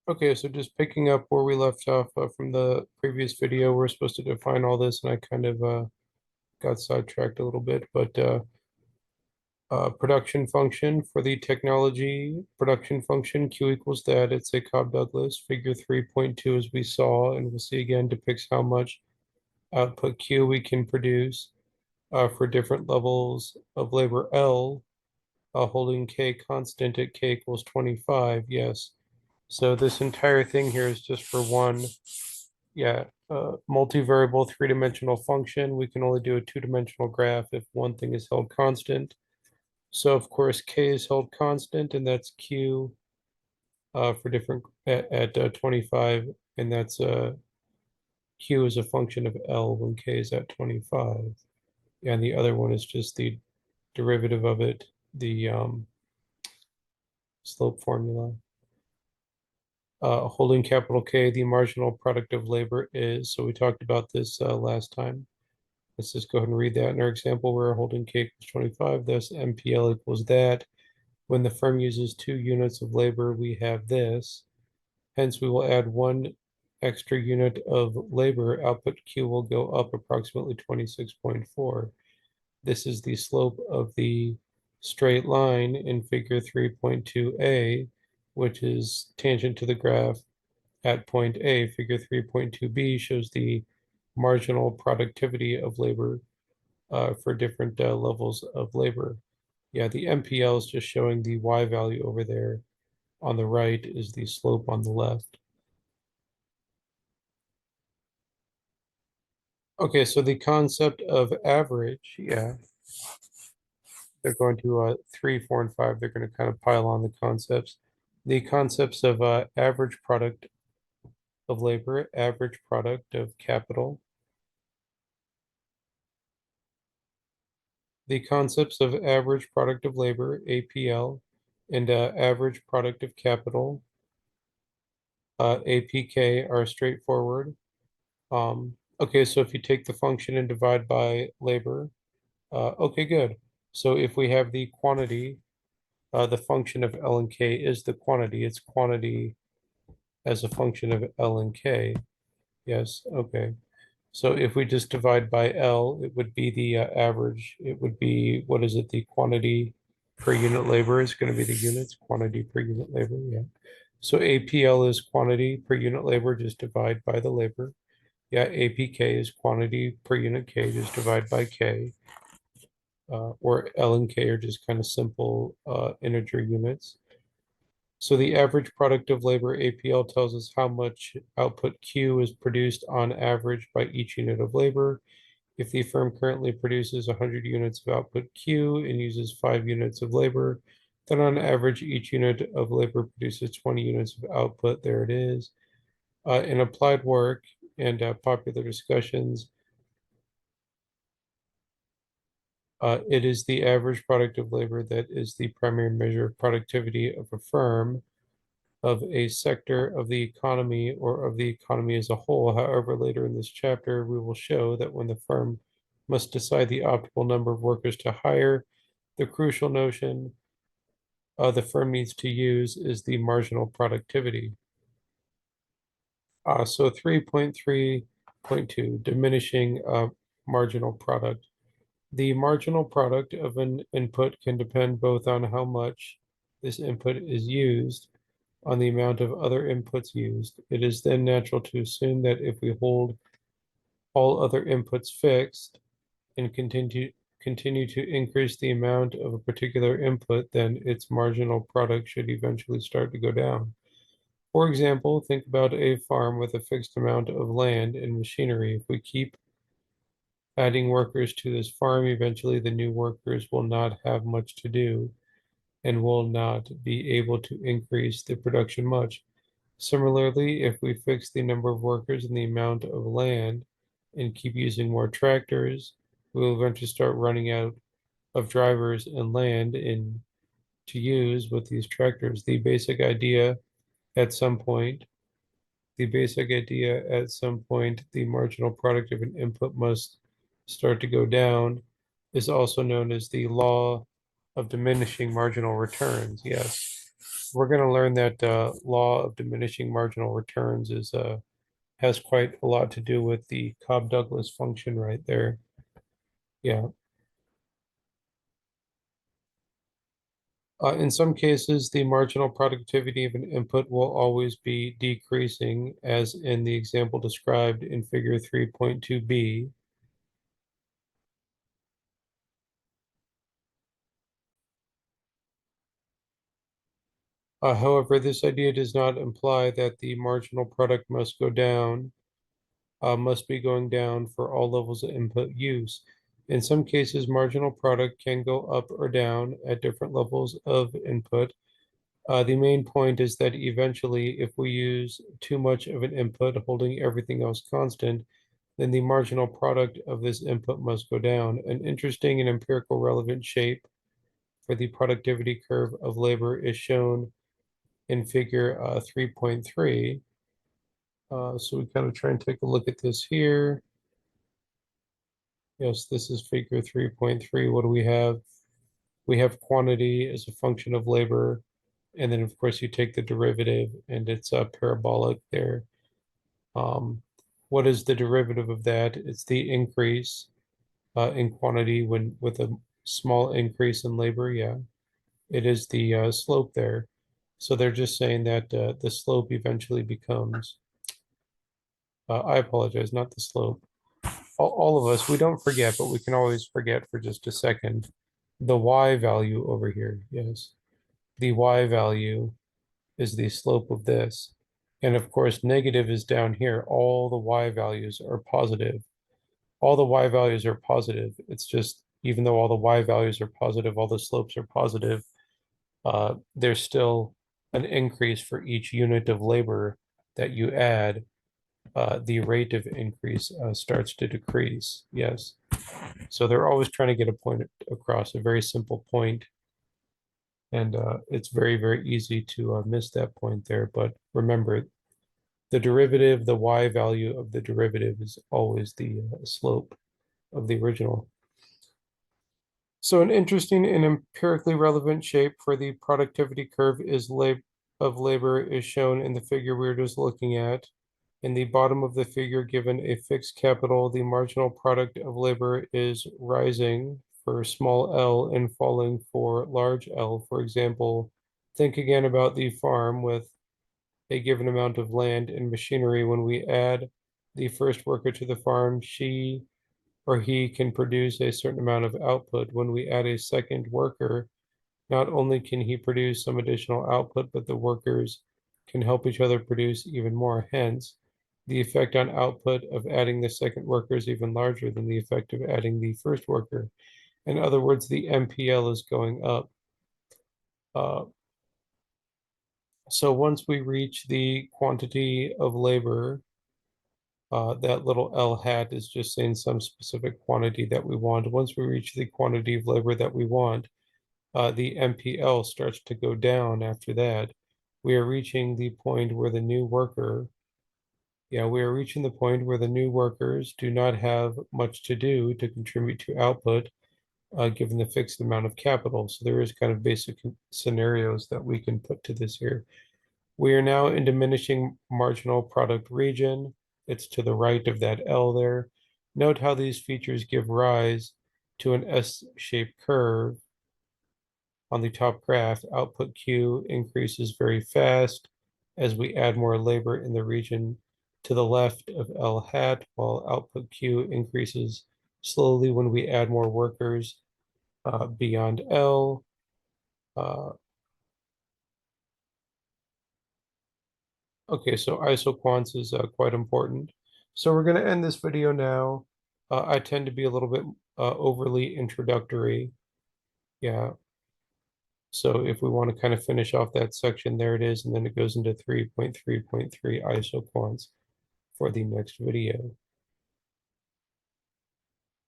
Okay, so just picking up where we left off from the previous video, we're supposed to define all this, and I kind of got sidetracked a little bit. But production function for the technology production function, Q equals that. It's a Cobb-Douglas. Figure 3.2, as we saw, and we'll see again, depicts how much output Q we can produce for different levels of labor L, holding K constant at K equals 25. Yes. So this entire thing here is just for one, multivariable three-dimensional function. We can only do a two-dimensional graph if one thing is held constant. So of course, K is held constant, and that's Q for different at 25, and that's Q is a function of L when K is at 25. And the other one is just the derivative of it, the slope formula. Holding capital K, the marginal product of labor is, so we talked about this last time. Let's just go ahead and read that in our example. We're holding K equals 25, thus MPL equals that. When the firm uses 2 units of labor, we have this. Hence, we will add 1 extra unit of labor. Output Q will go up approximately 26.4. This is the slope of the straight line in figure 3.2a, which is tangent to the graph at point A. Figure 3.2b shows the marginal productivity of labor for different levels of labor. Yeah, the MPL is just showing the Y value over there. On the right is the slope on the left. Okay, so the concept of average, yeah, they're going to 3, 4, and 5. They're going to kind of pile on the concepts. The concepts of average product of labor, average product of capital. The concepts of average product of labor, APL, and average product of capital, APK, are straightforward. Okay, so if you take the function and divide by labor, okay, good. So if we have the quantity, the function of L and K is the quantity. It's quantity as a function of L and K. Yes, okay. So if we just divide by L, it would be the average. It would be, what is it? The quantity per unit labor is going to be the units, quantity per unit labor, yeah. So APL is quantity per unit labor, just divide by the labor. Yeah, APK is quantity per unit K, just divide by K. Or L and K are just kind of simple integer units. So the average product of labor, APL, tells us how much output Q is produced on average by each unit of labor. If the firm currently produces 100 units of output Q and uses 5 units of labor, then on average, each unit of labor produces 20 units of output. There it is. In applied work and popular discussions, it is the average product of labor that is the primary measure of productivity of a firm, of a sector of the economy, or of the economy as a whole. However, later in this chapter, we will show that when the firm must decide the optimal number of workers to hire, the crucial notion the firm needs to use is the marginal productivity. So 3.3.2, diminishing marginal product. The marginal product of an input can depend both on how much this input is used, on the amount of other inputs used. It is then natural to assume that if we hold all other inputs fixed and continue to increase the amount of a particular input, then its marginal product should eventually start to go down. For example, think about a farm with a fixed amount of land and machinery. If we keep adding workers to this farm, eventually the new workers will not have much to do and will not be able to increase the production much. Similarly, if we fix the number of workers and the amount of land and keep using more tractors, we will eventually start running out of drivers and land to use with these tractors. At some point, the marginal product of an input must start to go down, is also known as the law of diminishing marginal returns. Yes. we're going to learn that law of diminishing marginal returns is has quite a lot to do with the Cobb-Douglas function right there. Yeah. In some cases, the marginal productivity of an input will always be decreasing, as in the example described in figure 3.2b. However, this idea does not imply that the marginal product must go down, must be going down for all levels of input use. In some cases, marginal product can go up or down at different levels of input. The main point is that eventually, if we use too much of an input, holding everything else constant, then the marginal product of this input must go down. An interesting and empirical relevant shape for the productivity curve of labor is shown in figure 3.3. So we kind of try and take a look at this here. Yes, this is figure 3.3. What do we have? We have quantity as a function of labor. And then, of course, you take the derivative and it's parabolic there. What is the derivative of that? It's the increase in quantity when with a small increase in labor. Yeah, it is the slope there. So they're just saying that the slope eventually becomes, I apologize, not the slope. All of us, we don't forget, but we can always forget for just a second. The y value over here, yes. The y value is the slope of this. And of course, negative is down here. All the y values are positive. All the y values are positive. It's just, even though all the y values are positive, all the slopes are positive, there's still an increase for each unit of labor that you add. The rate of increase starts to decrease. Yes. So they're always trying to get a point across, a very simple point. And it's very, very easy to miss that point there. But remember, the derivative, the y value of the derivative is always the slope of the original. So an interesting and empirically relevant shape for the productivity curve of labor is shown in the figure we were just looking at. In the bottom of the figure, given a fixed capital, the marginal product of labor is rising for small l and falling for large L. For example, think again about the farm with a given amount of land and machinery. When we add the first worker to the farm, she or he can produce a certain amount of output. When we add a second worker, not only can he produce some additional output, but the workers can help each other produce even more. Hence, the effect on output of adding the second worker is even larger than the effect of adding the first worker. In other words, the MPL is going up. So once we reach the quantity of labor, that little L hat is just saying some specific quantity that we want. Once we reach the quantity of labor that we want, the MPL starts to go down after that. We are reaching the point where the new worker, we are reaching the point where the new workers do not have much to do to contribute to output, given the fixed amount of capital. So there is kind of basic scenarios that we can put to this here. We are now in diminishing marginal product region. It's to the right of that L there. Note how these features give rise to an S-shaped curve. On the top graph, output Q increases very fast as we add more labor in the region to the left of L hat, while output Q increases slowly when we add more workers beyond L. Okay, so isoquants is quite important. So we're going to end this video now. I tend to be a little bit overly introductory. Yeah. So if we want to kind of finish off that section, there it is. And then it goes into 3.3.3 isoquants for the next video.